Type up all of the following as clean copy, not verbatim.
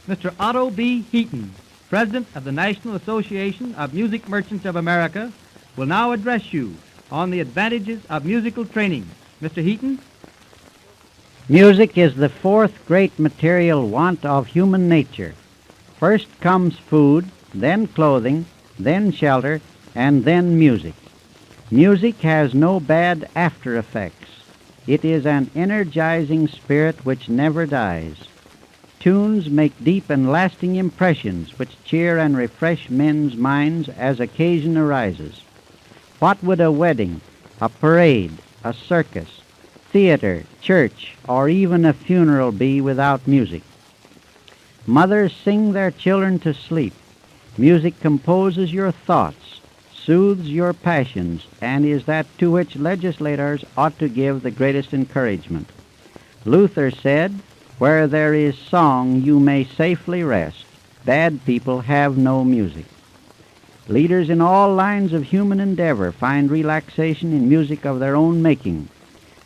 Mr. Otto B. Heaton, President of the National Association of Music Merchants of America, will now address you on the advantages of musical training. Mr. Heaton? Music is the fourth great material want of human nature. First comes food, then clothing, then shelter, and then music. Music has no bad after effects. It is an energizing spirit which never dies. Tunes make deep and lasting impressions which cheer and refresh men's minds as occasion arises. What would a wedding, a parade, a circus, theater, church, or even a funeral be without music? Mothers sing their children to sleep. Music composes your thoughts, soothes your passions, and is that to which legislators ought to give the greatest encouragement. Luther said, "Where there is song, you may safely rest. Bad people have no music." Leaders in all lines of human endeavor find relaxation in music of their own making.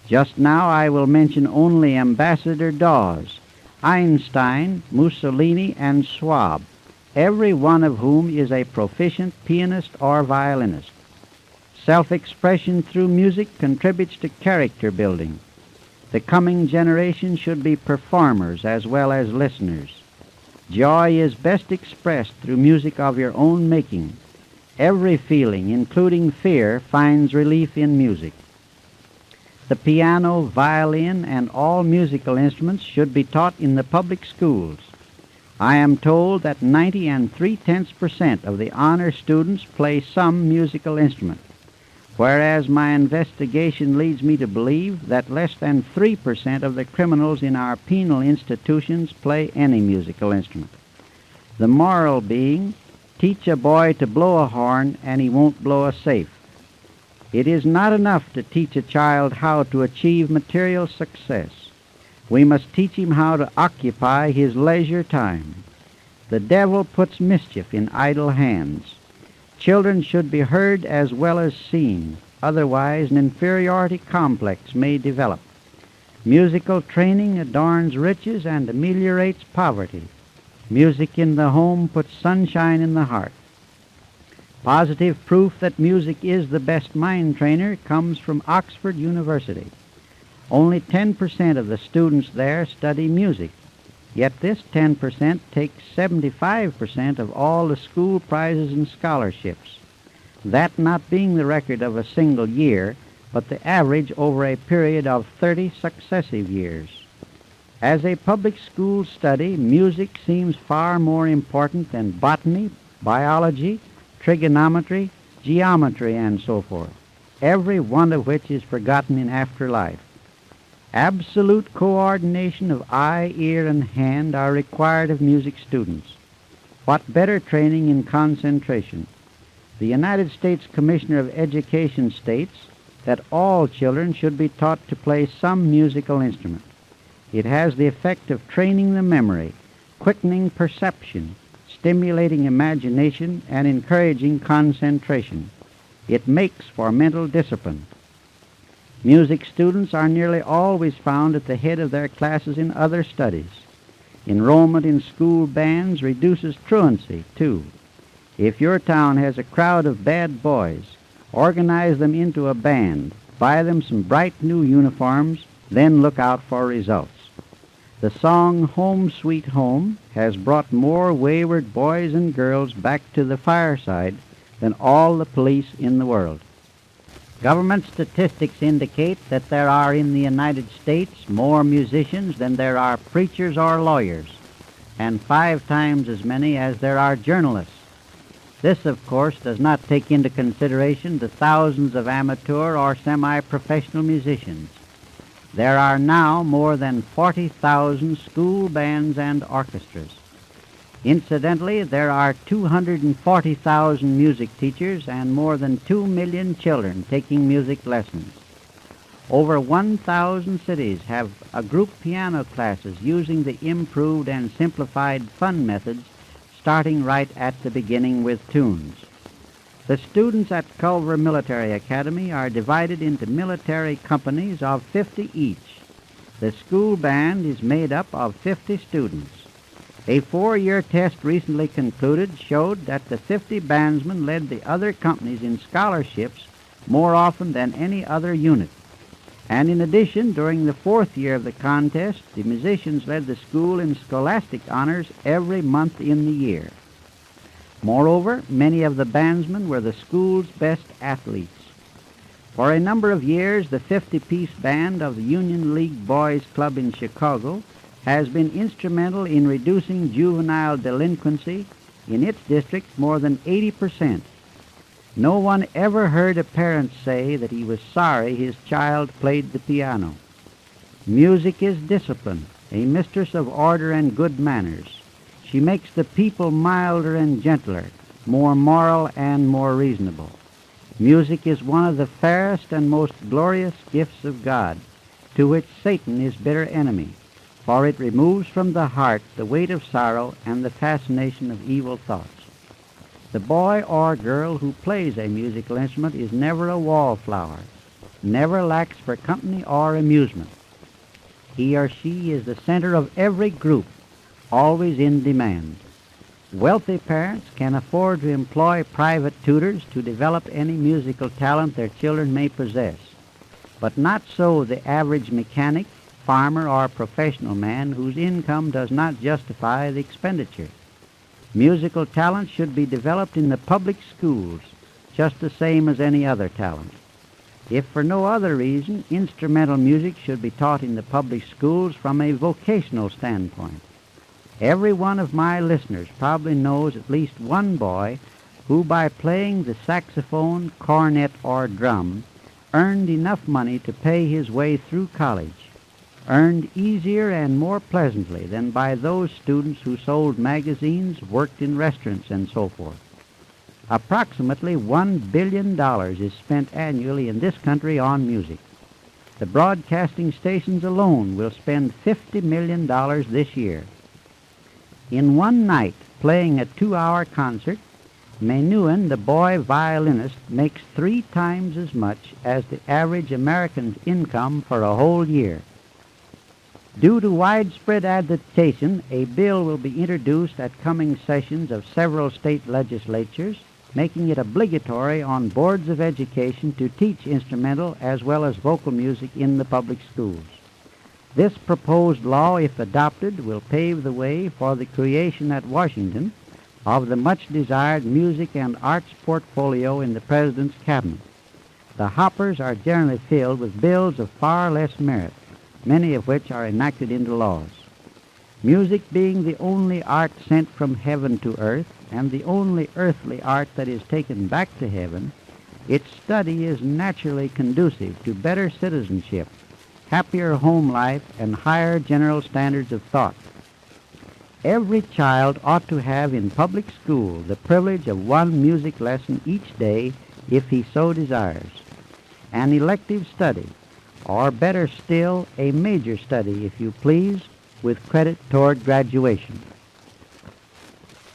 Just now I will mention only Ambassador Dawes, Einstein, Mussolini, and Schwab, every one of whom is a proficient pianist or violinist. Self-expression through music contributes to character building. The coming generation should be performers as well as listeners. Joy is best expressed through music of your own making. Every feeling, including fear, finds relief in music. The piano, violin, and all musical instruments should be taught in the public schools. I am told that 90 3/10% of the honor students play some musical instrument, whereas my investigation leads me to believe that less than 3% of the criminals in our penal institutions play any musical instrument. The moral being, teach a boy to blow a horn and he won't blow a safe. It is not enough to teach a child how to achieve material success. We must teach him how to occupy his leisure time. The devil puts mischief in idle hands. Children should be heard as well as seen. Otherwise, an inferiority complex may develop. Musical training adorns riches and ameliorates poverty. Music in the home puts sunshine in the heart. Positive proof that music is the best mind trainer comes from Oxford University. Only 10% of the students there study music, yet this 10% takes 75% of all the school prizes and scholarships, that not being the record of a single year, but the average over a period of 30 successive years. As a public school study, music seems far more important than botany, biology, trigonometry, geometry, and so forth, every one of which is forgotten in after life. Absolute coordination of eye, ear, and hand are required of music students. What better training in concentration? The United States Commissioner of Education states that all children should be taught to play some musical instrument. It has the effect of training the memory, quickening perception, stimulating imagination, and encouraging concentration. It makes for mental discipline. Music students are nearly always found at the head of their classes in other studies. Enrollment in school bands reduces truancy, too. If your town has a crowd of bad boys, organize them into a band, buy them some bright new uniforms, then look out for results. The song Home Sweet Home has brought more wayward boys and girls back to the fireside than all the police in the world. Government statistics indicate that there are in the United States more musicians than there are preachers or lawyers, and 5 times as many as there are journalists. This, of course, does not take into consideration the thousands of amateur or semi-professional musicians. There are now more than 40,000 school bands and orchestras. Incidentally, there are 240,000 music teachers and more than 2 million children taking music lessons. Over 1,000 cities have group piano classes using the improved and simplified fun methods, starting right at the beginning with tunes. The students at Culver Military Academy are divided into military companies of 50 each. The school band is made up of 50 students. A 4-year test recently concluded showed that the 50 bandsmen led the other companies in scholarships more often than any other unit. And in addition, during the 4th year of the contest, the musicians led the school in scholastic honors every month in the year. Moreover, many of the bandsmen were the school's best athletes. For a number of years, the 50-piece band of the Union League Boys Club in Chicago has been instrumental in reducing juvenile delinquency in its district more than 80%. No one ever heard a parent say that he was sorry his child played the piano. Music is discipline, a mistress of order and good manners. She makes the people milder and gentler, more moral and more reasonable. Music is one of the fairest and most glorious gifts of God, to which Satan is bitter enemy, for it removes from the heart the weight of sorrow and the fascination of evil thoughts. The boy or girl who plays a musical instrument is never a wallflower, never lacks for company or amusement. He or she is the center of every group, always in demand. Wealthy parents can afford to employ private tutors to develop any musical talent their children may possess, but not so the average mechanic, farmer, or professional man whose income does not justify the expenditure. Musical talent should be developed in the public schools, just the same as any other talent. If for no other reason, instrumental music should be taught in the public schools from a vocational standpoint. Every one of my listeners probably knows at least one boy who, by playing the saxophone, cornet, or drum, earned enough money to pay his way through college, earned easier and more pleasantly than by those students who sold magazines, worked in restaurants, and so forth. Approximately $1 billion is spent annually in this country on music. The broadcasting stations alone will spend $50 million this year. In one night, playing a 2-hour concert, Menuhin, the boy violinist, makes 3 times as much as the average American's income for a whole year. Due to widespread agitation, a bill will be introduced at coming sessions of several state legislatures, making it obligatory on boards of education to teach instrumental as well as vocal music in the public schools. This proposed law, if adopted, will pave the way for the creation at Washington of the much-desired music and arts portfolio in the President's cabinet. The hoppers are generally filled with bills of far less merit, many of which are enacted into laws. Music being the only art sent from heaven to earth, and the only earthly art that is taken back to heaven, its study is naturally conducive to better citizenship, happier home life, and higher general standards of thought. Every child ought to have in public school the privilege of one music lesson each day if he so desires, an elective study, or better still, a major study, if you please, with credit toward graduation.